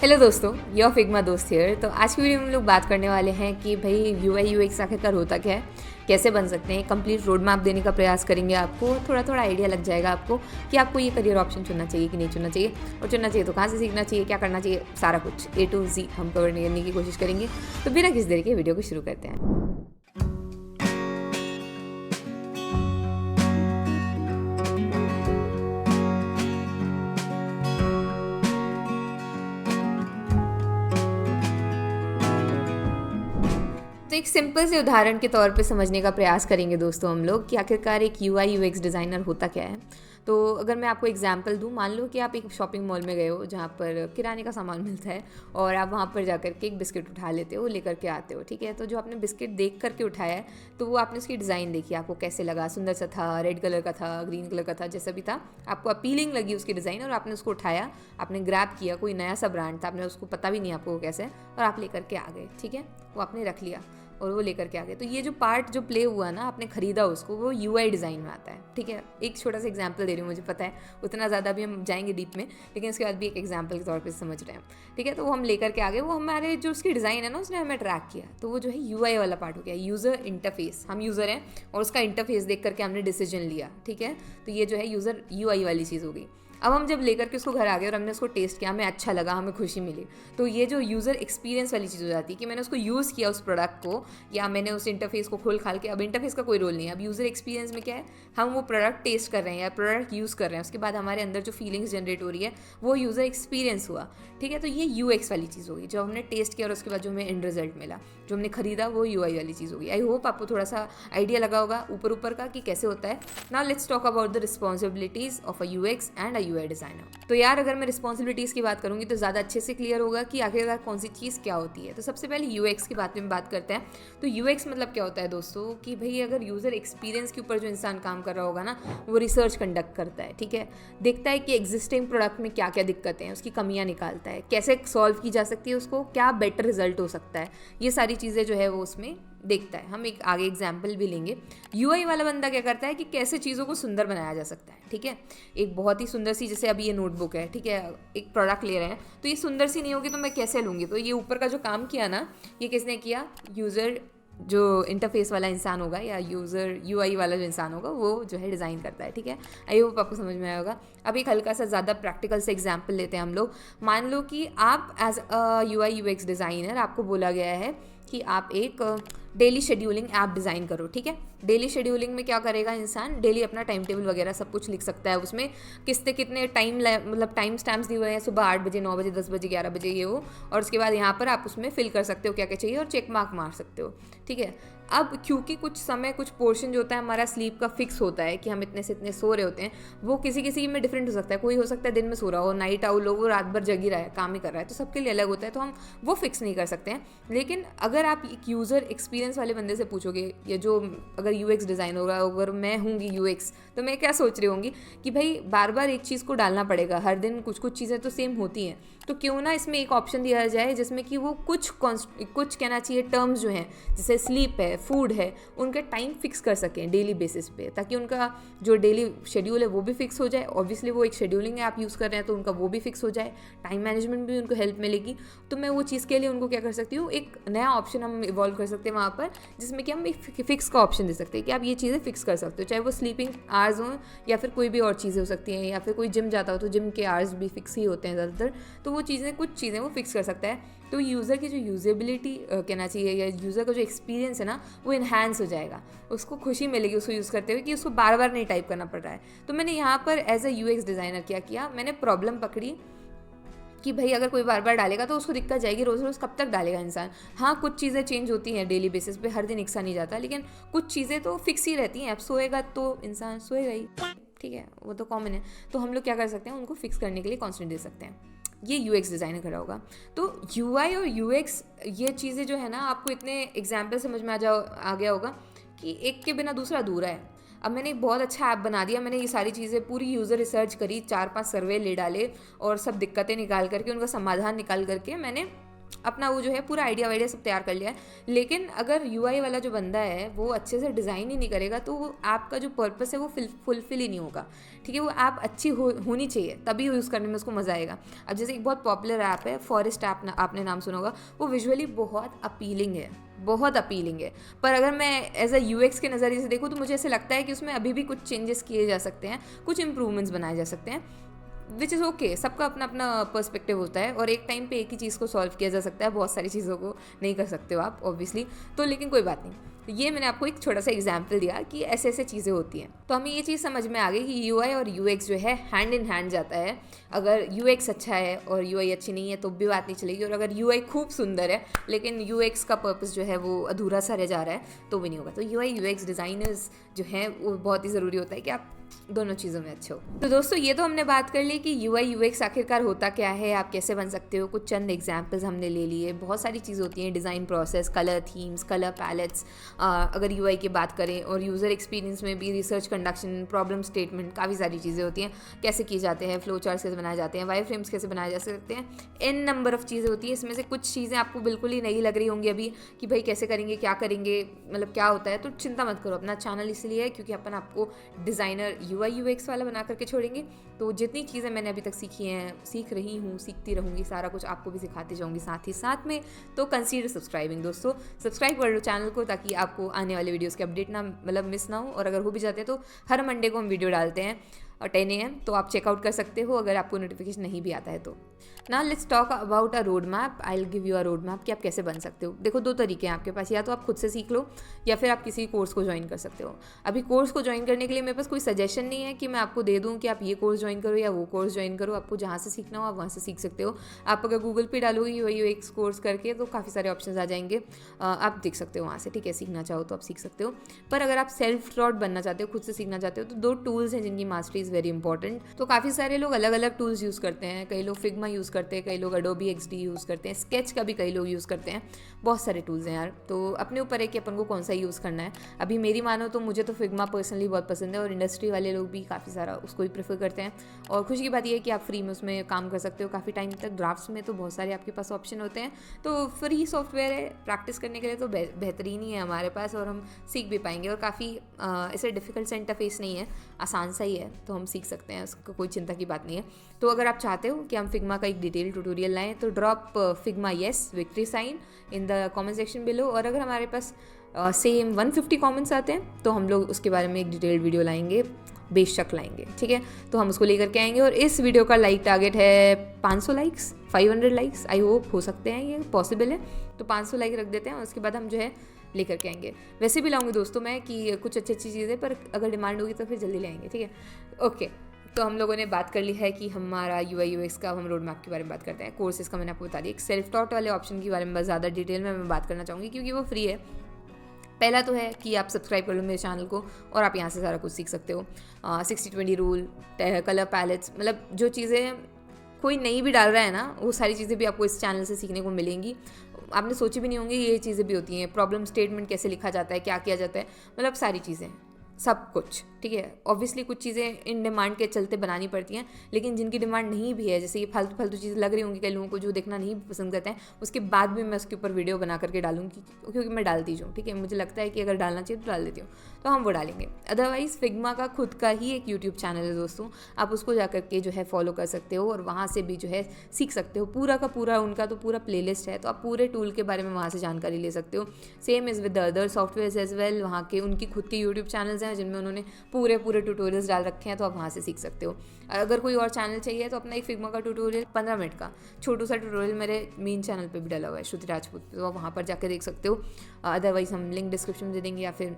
Hello दोस्तों, your Figma दोस्त here. तो आज की वीडियो में हम लोग बात करने वाले हैं कि भाई यूआई यूएक्स आखिरकार होता क्या है, कैसे बन सकते हैं। कंप्लीट रोड मैप देने का प्रयास करेंगे, आपको थोड़ा थोड़ा आइडिया लग जाएगा आपको कि आपको ये करियर ऑप्शन चुनना चाहिए कि नहीं चुनना चाहिए, और चुनना चाहिए तो कहाँ से सीखना चाहिए, क्या करना चाहिए, सारा कुछ A to Z हम कवर करने की कोशिश करेंगे। तो बिना किसी देर के वीडियो को शुरू करते हैं। तो एक सिंपल से उदाहरण के तौर पे समझने का प्रयास करेंगे दोस्तों हम लोग कि आखिरकार एक यूआई यूएक्स डिज़ाइनर होता क्या है। तो अगर मैं आपको एग्जांपल दूं, मान लो कि आप एक शॉपिंग मॉल में गए हो जहाँ पर किराने का सामान मिलता है, और आप वहाँ पर जाकर के एक बिस्किट उठा लेते हो, लेकर के आते हो, ठीक है। तो जो आपने बिस्किट देख करके उठाया है, तो वो आपने उसकी डिज़ाइन देखी, आपको कैसे लगा, सुंदर सा था, रेड कलर का था, ग्रीन कलर का था, जैसा भी था, आपको अपीलिंग लगी उसकी डिज़ाइन, और आपने उसको उठाया, आपने ग्रैब किया। कोई नया सा ब्रांड था, आपने उसको पता भी नहीं आपको कैसे, और आप लेकर के आ गए, ठीक है। वो आपने रख लिया और वो लेकर के आ गए। तो ये जो पार्ट जो प्ले हुआ ना, आपने खरीदा उसको, वो यूआई डिज़ाइन में आता है, ठीक है। एक छोटा सा एग्जांपल दे रही हूँ, मुझे पता है उतना ज़्यादा भी हम जाएंगे डीप में, लेकिन उसके बाद भी एक एग्जांपल के तौर पे समझ रहे हैं, ठीक है। तो वो हम लेकर के आ गए, वो हमारे जो उसकी डिज़ाइन है ना, उसने हमें ट्रैक किया, तो वो जो है यूआई वाला पार्ट हो गया, यूज़र इंटरफेस। हम यूज़र हैं और उसका इंटरफेस देख करके हमने डिसीजन लिया, ठीक है। तो ये जो है यूज़र यूआई वाली चीज़ हो गई। अब हम जब लेकर के उसको घर आ गए और हमने उसको टेस्ट किया, हमें अच्छा लगा, हमें खुशी मिली, तो ये जो यूज़र एक्सपीरियंस वाली चीज़ हो जाती है कि मैंने उसको यूज़ किया उस प्रोडक्ट को, या मैंने उस इंटरफेस को खोल खाल के। अब इंटरफेस का कोई रोल नहीं है, अब यूज़र एक्सपीरियंस में क्या है, हम वो प्रोडक्ट टेस्ट कर रहे हैं या प्रोडक्ट यूज़ कर रहे हैं, उसके बाद हमारे अंदर जो फीलिंग्स जनरेट हो रही है वो यूज़र एक्सपीरियंस हुआ, ठीक है। तो ये यूएक्स वाली चीज़ होगी, जो हमने टेस्ट किया और उसके बाद जो हमें एंड रिजल्ट मिला, जो हमने खरीदा, वो यूआई वाली चीज़ होगी। आई होप आपको थोड़ा सा आइडिया लगा होगा ऊपर ऊपर का कि कैसे होता है। Now let's talk about the responsibilities of a UX and a UI designer. तो यार, अगर मैं रिस्पॉन्सिबिलिटीज़ की बात करूँगी तो ज़्यादा अच्छे से क्लियर होगा कि आखिरकार कौन सी चीज़ क्या होती है। तो सबसे पहले यूएक्स की बात में बात करते हैं। तो यूएक्स मतलब क्या होता है दोस्तों, कि भाई अगर यूज़र एक्सपीरियंस के ऊपर जो इंसान काम कर रहा होगा ना, वो रिसर्च कंडक्ट करता है, ठीक है। देखता है कि एग्जिस्टिंग प्रोडक्ट में क्या क्या दिक्कतें हैं, उसकी कमियाँ निकालता है, कैसे सॉल्व की जा सकती है, उसको क्या बेटर रिजल्ट हो सकता है, ये सारी चीज़ें जो है वो उसमें देखता है। हम एक आगे एग्जाम्पल भी लेंगे। यूआई वाला बंदा क्या करता है कि कैसे चीज़ों को सुंदर बनाया जा सकता है, ठीक है। एक बहुत ही सुंदर सी, जैसे अभी ये नोटबुक है, ठीक है, एक प्रोडक्ट ले रहे हैं, तो ये सुंदर सी नहीं होगी तो मैं कैसे लूँगी। तो ये ऊपर का जो काम किया ना, ये किसने किया, यूज़र जो इंटरफेस वाला इंसान होगा या यूज़र यूआई वाला जो इंसान होगा, वो जो है डिज़ाइन करता है, ठीक है। आई होप आपको समझ में आया होगा। अब एक हल्का सा ज़्यादा प्रैक्टिकल से एग्जांपल लेते हैं हम लोग। मान लो कि आप as a UI UX designer, आपको बोला गया है कि आप एक डेली शेड्यूलिंग ऐप डिज़ाइन करो, ठीक है। डेली शेड्यूलिंग में क्या करेगा इंसान, डेली अपना टाइम टेबल वगैरह सब कुछ लिख सकता है उसमें, किससे कितने टाइम मतलब टाइम स्टैम्प्स दिए हुए हैं, सुबह 8 बजे, 9 बजे, 10 बजे, 11 बजे, ये वो। और उसके बाद यहाँ पर आप उसमें फिल कर सकते हो क्या क्या चाहिए और चेक मार्क मार सकते हो, ठीक है। अब क्योंकि कुछ समय, कुछ पोर्शन जो होता है हमारा स्लीप का फिक्स होता है कि हम इतने से इतने सो रहे होते हैं, वो किसी किसी में डिफरेंट हो सकता है। कोई हो सकता है दिन में सो रहा हो, नाइट आउल हो, वो रात भर जगी रहा है, काम ही कर रहा है, तो सबके लिए अलग होता है, तो हम वो फिक्स नहीं कर सकते हैं। लेकिन अगर आप एक यूज़र एक्सपीरियंस वाले बंदे से पूछोगे, या जो अगर यूएक्स डिज़ाइन होगा, अगर मैं हूँगी यूएक्स, तो मैं क्या सोच रही होंगी कि भाई बार बार एक चीज़ को डालना पड़ेगा, हर दिन कुछ कुछ चीज़ें तो सेम होती हैं, तो क्यों ना इसमें एक ऑप्शन दिया जाए जिसमें कि वो कुछ कहना चाहिए टर्म्स जो हैं, जैसे स्लीप है, फूड है, उनका टाइम फिक्स कर सकें डेली बेसिस पे, ताकि उनका जो डेली शेड्यूल है वो भी फिक्स हो जाए। ऑब्वियसली वो एक शेड्यूलिंग ऐप यूज़ कर रहे हैं तो उनका वो भी फिक्स हो जाए, टाइम मैनेजमेंट भी उनको हेल्प मिलेगी। तो मैं वो चीज़ के लिए उनको क्या कर सकती हूँ, एक नया ऑप्शन हम इवॉल्व कर सकते हैं वहाँ पर, जिसमें कि हम एक फिक्स का ऑप्शन दे सकते हैं कि आप ये चीज़ें फिक्स कर सकते हो, चाहे वो स्लीपिंग आवर्स हों या फिर कोई भी और चीज़ें हो सकती हैं, या फिर कोई जिम जाता हो तो जिम के आवर्स भी फिक्स ही होते हैं ज़्यादातर। तो वो चीज़ें, कुछ चीज़ें वो फिक्स कर सकता है। तो यूज़र की जो यूजेबिलिटी कहना चाहिए, या यूज़र का जो एक्सपीरियंस है ना, वो इन्हांस हो जाएगा, उसको खुशी मिलेगी उसको यूज़ करते हुए कि उसको बार बार नहीं टाइप करना पड़ रहा है। तो मैंने यहाँ पर एज अ यूएक्स डिज़ाइनर क्या किया, मैंने प्रॉब्लम पकड़ी कि भाई अगर कोई बार बार डालेगा तो उसको दिक्कत जाएगी, रोज़ रोज़ कब तक डालेगा इंसान। हाँ, कुछ चीज़ें चेंज होती हैं डेली बेसिस पे, हर दिन एक सा नहीं जाता, लेकिन कुछ चीज़ें तो फिक्स ही रहती हैं। अब सोएगा तो इंसान सोएगा ही, ठीक है, वो तो कॉमन है। तो हम लोग क्या कर सकते हैं, उनको फिक्स करने के लिए कॉन्स्टेंट दे सकते हैं। ये यूएक्स डिज़ाइनर खड़ा होगा। तो यूआई और यूएक्स, ये चीज़ें जो है ना, आपको इतने एग्जाम्पल समझ में आ गया होगा कि एक के बिना दूसरा अधूरा है। अब मैंने एक बहुत अच्छा ऐप बना दिया, मैंने ये सारी चीज़ें पूरी यूज़र रिसर्च करी, 4-5 सर्वे ले डाले और सब दिक्कतें निकाल करके, उनका समाधान निकाल करके मैंने अपना वो जो है पूरा आइडिया वाइडिया सब तैयार कर लिया है, लेकिन अगर यूआई वाला जो बंदा है वो अच्छे से डिज़ाइन ही नहीं करेगा तो वो आपका जो पर्पस है वो फुलफिल ही नहीं होगा। ठीक है, वो ऐप अच्छी होनी चाहिए, तभी यूज़ करने में उसको मज़ा आएगा। अब जैसे एक बहुत पॉपुलर ऐप है फॉरेस्ट ऐप, आपने नाम सुना होगा, वो विजुअली बहुत अपीलिंग है, बहुत अपीलिंग है, पर अगर मैं एज अ यूएक्स के नज़रिए से देखूँ तो मुझे ऐसे लगता है कि उसमें अभी भी कुछ चेंजेस किए जा सकते हैं, कुछ इंप्रूवमेंट्स बनाए जा सकते हैं, विच इज़ ओके। सबका अपना अपना पर्सपेक्टिव होता है और एक टाइम पे एक ही चीज़ को सॉल्व किया जा सकता है, बहुत सारी चीज़ों को नहीं कर सकते हो आप ऑब्वियसली। तो लेकिन कोई बात नहीं, तो ये मैंने आपको एक छोटा सा एग्जाम्पल दिया कि ऐसे ऐसे चीज़ें होती हैं। तो हमें ये चीज़ समझ में आ गई कि यूआई और यूएक्स जो है हैंड इन हैंड जाता है। अगर यूएक्स अच्छा है और यूआई अच्छी नहीं है तो भी बात नहीं चलेगी, और अगर यूआई खूब सुंदर है लेकिन यूएक्स का पर्पस जो है वो अधूरा सा रह जा रहा है तो भी नहीं होगा। तो यूआई यूएक्स डिज़ाइनर्स जो हैं वो बहुत ही ज़रूरी होता है कि आप दोनों चीज़ों में अच्छे हो। तो दोस्तों ये तो हमने बात कर ली कि यूआई यूएक्स आखिरकार होता क्या है, आप कैसे बन सकते हो, कुछ चंद एग्जांपल्स हमने ले लिए। बहुत सारी चीज़ें होती हैं, design process, colour themes, colour pallets, अगर यूआई की बात करें, और यूज़र एक्सपीरियंस में भी रिसर्च कंडक्शन, प्रॉब्लम स्टेटमेंट, काफ़ी सारी चीज़ें होती हैं, कैसे किए जाते हैं, फ्लो चार्ट्स कैसे बनाए जाते हैं, वाई फ्रेम्स कैसे बनाए जा सकते हैं, एन नंबर ऑफ चीज़ें होती हैं। इसमें से कुछ चीज़ें आपको बिल्कुल ही नहीं लग रही होंगी अभी कि भाई कैसे करेंगे, क्या करेंगे, मतलब क्या होता है, तो चिंता मत करो। अपना चैनल इसलिए है क्योंकि अपन आपको डिज़ाइनर यूआई यूएक्स वाला बना करके छोड़ेंगे। तो जितनी चीज़ें मैंने अभी तक सीखी हैं, सीख रही हूँ, सीखती रहूँगी, सारा कुछ आपको भी सिखाती जाऊँगी साथ ही साथ में। तो कंसीडर सब्सक्राइबिंग दोस्तों, सब्सक्राइब कर लो चैनल को ताकि आपको आने वाले वीडियोस के अपडेट ना मतलब मिस ना हो। और अगर हो भी जाते हैं तो हर मंडे को हम वीडियो डालते हैं और 10 AM, तो आप चेकआउट कर सकते हो अगर आपको नोटिफिकेशन नहीं भी आता है तो। ना let's talk about a road map. I will give you a road map कि आप कैसे बन सकते हो। देखो दो तरीके हैं आपके पास, या तो आप खुद से सीख लो या फिर आप किसी कोर्स को ज्वाइन कर सकते हो। अभी कोर्स को ज्वाइन करने के लिए मेरे पास कोई सजेशन नहीं है कि मैं आपको दे दूँ कि आप ये कोर्स ज्वाइन करो या वो कोर्स ज्वाइन करो। आपको जहाँ से सीखना हो आप वहाँ से सीख सकते हो। आप अगर गूगल पे डालोगे यूएक्स कोर्स करके तो काफ़ी सारे ऑप्शन आ जाएंगे, आप देख सकते हो वहाँ से। ठीक है, सीखना चाहो तो आप सीख सकते हो। पर अगर आप सेल्फ टॉट बनना चाहते हो, खुद से सीखना चाहते हो, तो दो टूल्स हैं जिनकी मास्टरी इज़ वेरी इंपॉर्टेंट। तो काफ़ी सारे लोग अलग अलग टूल्स यूज़ करते हैं। कई लोग फिग्मा यूज़ करते हैं, कई लोग एडोबी एक्सडी यूज़ करते हैं, स्केच का भी कई लोग यूज़ करते हैं। बहुत सारे टूल्स हैं यार, तो अपने ऊपर है कि अपन को कौन सा यूज़ करना है। अभी मेरी मानो तो मुझे तो फिग्मा पर्सनली बहुत पसंद है, और इंडस्ट्री वाले लोग भी काफ़ी सारा उसको ही प्रेफर करते हैं। और खुशी की बात यह है कि आप फ्री में उसमें काम कर सकते हो काफ़ी टाइम तक। ड्राफ्ट्स में तो बहुत सारे आपके पास ऑप्शन होते हैं, तो फ्री सॉफ्टवेयर है, प्रैक्टिस करने के लिए तो बेहतरीन ही है हमारे पास, और हम सीख भी पाएंगे। और काफ़ी ऐसे डिफ़िकल्ट सा इंटरफेस नहीं है, आसान सा ही है, तो हम सीख सकते हैं, उसको कोई चिंता की बात नहीं है। तो अगर आप चाहते हो कि हम फिग्मा का एक डिटेल ट्यूटोरियल लाएं तो drop Figma yes victory sign in the comment section below. और अगर हमारे पास सेम 150 कमेंट्स आते हैं तो हम लोग उसके बारे में एक डिटेल्ड वीडियो लाएंगे, बेशक लाएंगे। ठीक है, तो हम उसको लेकर के आएंगे। और इस वीडियो का लाइक टारगेट है 500 लाइक्स, 500 लाइक्स। आई होप हो सकते हैं, ये पॉसिबल है, तो 500 लाइक रख देते हैं और उसके बाद हम जो है लेकर के आएंगे। वैसे भी लाऊंगी दोस्तों मैं कि कुछ अच्छी अच्छी चीज़ें, पर अगर डिमांड होगी तो फिर जल्दी ले आएंगे। ठीक है, ओके। तो हम लोगों ने बात कर ली है कि हमारा यूआई यूएक्स का, हम रोड मैप के बारे में बात करते हैं। कोर्सेज का मैंने आपको बता दिया। एक सेल्फ टॉट वाले ऑप्शन के बारे में बस ज़्यादा डिटेल में मैं बात करना चाहूँगी क्योंकि वो फ्री है। पहला तो है कि आप सब्सक्राइब कर लो मेरे चैनल को और आप यहाँ से सारा कुछ सीख सकते हो। 60-20 रूल, कलर पैलेट्स, मतलब जो चीज़ें कोई नहीं भी डाल रहा है ना, वो सारी चीज़ें भी आपको इस चैनल से सीखने को मिलेंगी। आपने सोची भी नहीं होंगी ये चीज़ें भी होती हैं। प्रॉब्लम स्टेटमेंट कैसे लिखा जाता है, क्या किया जाता है, मतलब सारी चीज़ें, सब कुछ। ठीक है, ऑब्वियसली कुछ चीज़ें इन डिमांड के चलते बनानी पड़ती हैं, लेकिन जिनकी डिमांड नहीं भी है, जैसे ये फालतू फालतू चीज़ें लग रही होंगी कई लोगों को जो देखना नहीं पसंद करते हैं, उसके बाद भी मैं उसके ऊपर वीडियो बना करके डालूंगी क्योंकि मैं डालती हूँ। ठीक है, मुझे लगता है कि अगर डालना चाहिए तो डाल देती हूँ, तो हम वो डालेंगे। अदरवाइज़ फिग्मा का खुद का ही एक यूट्यूब चैनल है दोस्तों, आप उसको जा करके जो है फॉलो कर सकते हो और वहाँ से भी जो है सीख सकते हो। पूरा का पूरा उनका तो पूरा प्लेलिस्ट है, तो आप पूरे टूल के बारे में वहाँ से जानकारी ले सकते हो। Same is with other software as well. वहाँ के उनकी खुद के यूट्यूब चैनल्स हैं जिनमें उन्होंने पूरे ट्यूटोरियल्स डाल रखे हैं, तो आप वहाँ से सीख सकते हो। अगर कोई और चैनल चाहिए तो अपना एक फिग्मा का ट्यूटोरियल 15 मिनट का छोटू सा ट्यूटोरियल मेरे मेन चैनल पे भी डाला हुआ है, श्रुति राजपूत, तो आप वहाँ पर जाकर देख सकते हो। अदरवाइज हम लिंक डिस्क्रिप्शन में दे देंगे या फिर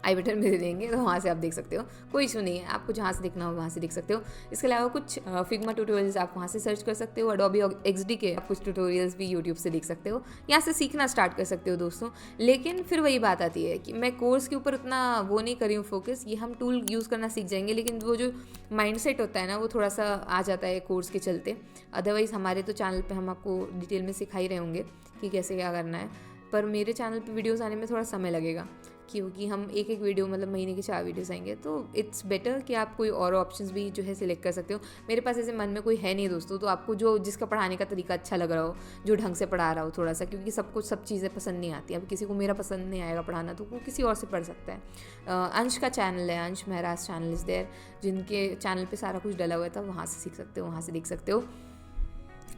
आई बटन में दे देंगे, तो वहाँ से आप देख सकते हो। कोई इशू नहीं है, आपको जहाँ से देखना हो वहाँ से देख सकते हो। इसके अलावा कुछ फिग्मा ट्यूटोरियल्स आप वहाँ से सर्च कर सकते हो। एडोबी एक्सडी के आप कुछ ट्यूटोरियल्स भी यूट्यूब से देख सकते हो, यहाँ से सीखना स्टार्ट कर सकते हो दोस्तों। लेकिन फिर वही बात आती है कि मैं कोर्स के ऊपर उतना वो नहीं करी हूँ फोकस, ये हम टूल यूज़ करना सीख जाएंगे, लेकिन वो जो माइंडसेट होता है ना वो थोड़ा सा आ जाता है कोर्स के चलते। अदरवाइज़ हमारे तो चैनल पर हम आपको डिटेल में सिखा ही रहे होंगे कि कैसे क्या करना है, पर मेरे चैनल पे वीडियोस आने में थोड़ा समय लगेगा। क्योंकि हम एक एक वीडियो मतलब महीने की 4 वीडियोस आएंगे, तो इट्स बेटर कि आप कोई और ऑप्शंस भी जो है सिलेक्ट कर सकते हो। मेरे पास ऐसे मन में कोई है नहीं दोस्तों, तो आपको जो जिसका पढ़ाने का तरीका अच्छा लग रहा हो, जो ढंग से पढ़ा रहा हो थोड़ा सा, क्योंकि सबको सब चीज़ें पसंद नहीं आती। अब किसी को मेरा पसंद नहीं आएगा पढ़ाना, तो वो किसी और से पढ़ सकता है। अंश का चैनल है, अंश महराज चैनल इज़ देयर, जिनके चैनल पे सारा कुछ डला हुआ है, तो वहाँ से सीख सकते हो, वहाँ से देख सकते हो।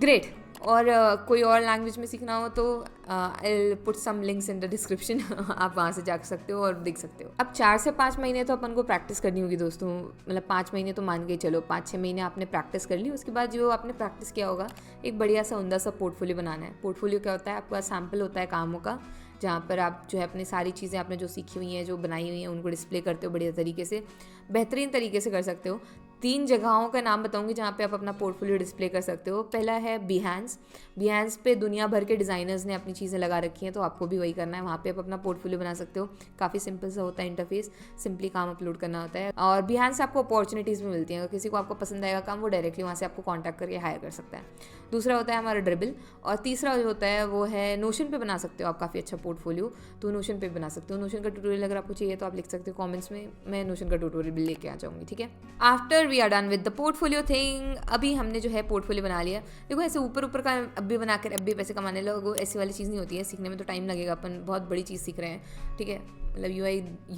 ग्रेट। और कोई और लैंग्वेज में सीखना हो तो I put some links in the description, आप वहाँ से जा सकते हो और देख सकते हो। अब 4 से 5 महीने तो अपन को प्रैक्टिस करनी होगी दोस्तों, मतलब 5 महीने तो मान के चलो, 5-6 महीने आपने प्रैक्टिस कर ली। उसके बाद जो आपने प्रैक्टिस किया होगा, एक बढ़िया सा उमदा सा पोर्टफोलियो बनाना है। पोर्टफोलियो क्या होता है? आपका सैम्पल होता है कामों का, जहाँ पर आप जो है अपनी सारी चीज़ें आपने जो सीखी हुई हैं, जो बनाई हुई हैं, उनको डिस्प्ले करते हो बढ़िया तरीके से, बेहतरीन तरीके से कर सकते हो। 3 जगहों का नाम बताऊंगी जहाँ पे आप अपना पोर्टफोलियो डिस्प्ले कर सकते हो। पहला है बिहांस। बिहांस पे दुनिया भर के डिज़ाइनर्स ने अपनी चीज़ें लगा रखी हैं, तो आपको भी वही करना है। वहाँ पे आप अपना पोर्टफोलियो बना सकते हो। काफ़ी सिंपल सा होता है इंटरफेस, सिंपली काम अपलोड करना होता है। और बिहांस से आपको अपॉर्चुनिटीज़ भी मिलती हैं। अगर किसी को आपको पसंद आएगा काम, वो डायरेक्टली वहाँ से आपको कॉन्टैक्ट करके हायर कर सकता है। दूसरा होता है हमारा ड्रिबल, और तीसरा जो होता है वो है नोशन पे बना सकते हो आप काफ़ी अच्छा पोर्टफोलियो, तो नोशन पे बना सकते हो। नोशन का ट्यूटोरियल अगर आपको चाहिए तो आप लिख सकते हो कमेंट्स में, मैं नोशन का ट्यूटोरियल भी लेके आ जाऊँगी, ठीक है। After we are done with the portfolio thing, अभी हमने जो है पोर्टफोलियो बना लिया। देखो ऐसे ऊपर ऊपर का अब भी बनाकर अब भी पैसे कमाने लगो, ऐसी वाली चीज़ नहीं होती है। सीखने में तो टाइम लगेगा, अपन बहुत बड़ी चीज़ सीख रहे हैं, ठीक है, मतलब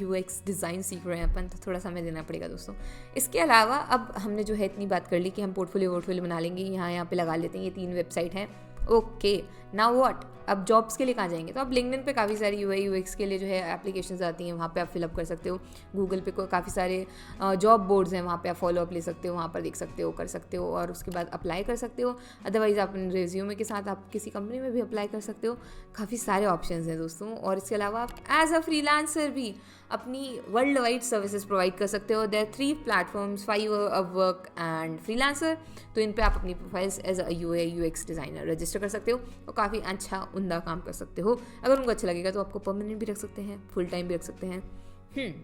UX डिज़ाइन सीख रहे हैं अपन, तो थोड़ा समय देना पड़ेगा दोस्तों। इसके अलावा अब हमने जो है इतनी बात कर ली कि हम पोर्टफोलियो बना लेंगे, यहाँ पे लगा लेते हैं, ये 3 वेबसाइट हैं। Okay, now what? अब जॉब्स के लिए कहाँ जाएंगे? तो आप लिंक्डइन पे काफ़ी सारी UI/UX के लिए जो है एप्लीकेशंस आती हैं, वहाँ पे आप फिलअप कर सकते हो। गूगल पे काफ़ी सारे जॉब बोर्ड्स हैं, वहाँ पे आप फॉलोअप ले सकते हो, वहाँ पर देख सकते हो, कर सकते हो, और उसके बाद अप्लाई कर सकते हो। अदरवाइज़ आप रेज्यूमे के साथ आप किसी कंपनी में भी अप्लाई कर सकते हो। काफ़ी सारे ऑप्शंस हैं दोस्तों। और इसके अलावा आप एज अ फ्रीलांसर भी अपनी वर्ल्ड वाइड सर्विसेज प्रोवाइड कर सकते हो। There 3 platforms, Fiverr, Upwork and Freelancer. तो इन पे आप अपनी profiles as a UI/UX designer register कर सकते हो और काफ़ी अच्छा उम्दा काम कर सकते हो। अगर उनको अच्छा लगेगा तो आपको परमानेंट भी रख सकते हैं, फुल टाइम भी रख सकते हैं।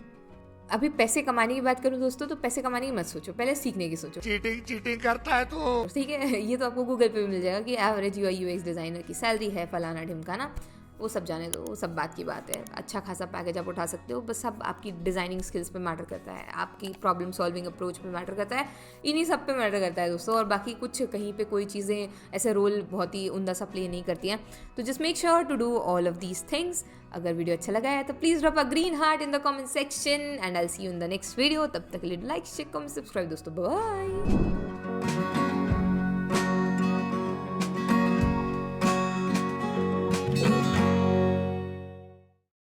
अभी पैसे कमाने की बात करूं दोस्तों, तो पैसे कमाने की मत सोचो, पहले सीखने की सोचो। चीटिंग करता है तो ठीक है, ये तो आपको गूगल पे भी मिल जाएगा कि एवरेज UI/UX डिज़ाइनर की सैलरी है फलाना ढिमकाना, वो सब जाने दो, वो सब बात की बात है। अच्छा खासा पैकेज आप उठा सकते हो, बस सब आपकी डिज़ाइनिंग स्किल्स पे मैटर करता है, आपकी प्रॉब्लम सॉल्विंग अप्रोच पे मैटर करता है, इन्हीं सब पे मैटर करता है दोस्तों। और बाकी कुछ कहीं पे कोई चीज़ें ऐसे रोल बहुत ही उम्दा सा प्ले नहीं करती हैं। तो just make sure to do all of these things. अगर वीडियो अच्छा लगा है तो please drop a green heart in the comment section and I will see you in the next video. तब तक के लिए लाइक शेयर कमेंट सब्सक्राइब दोस्तों, बाय।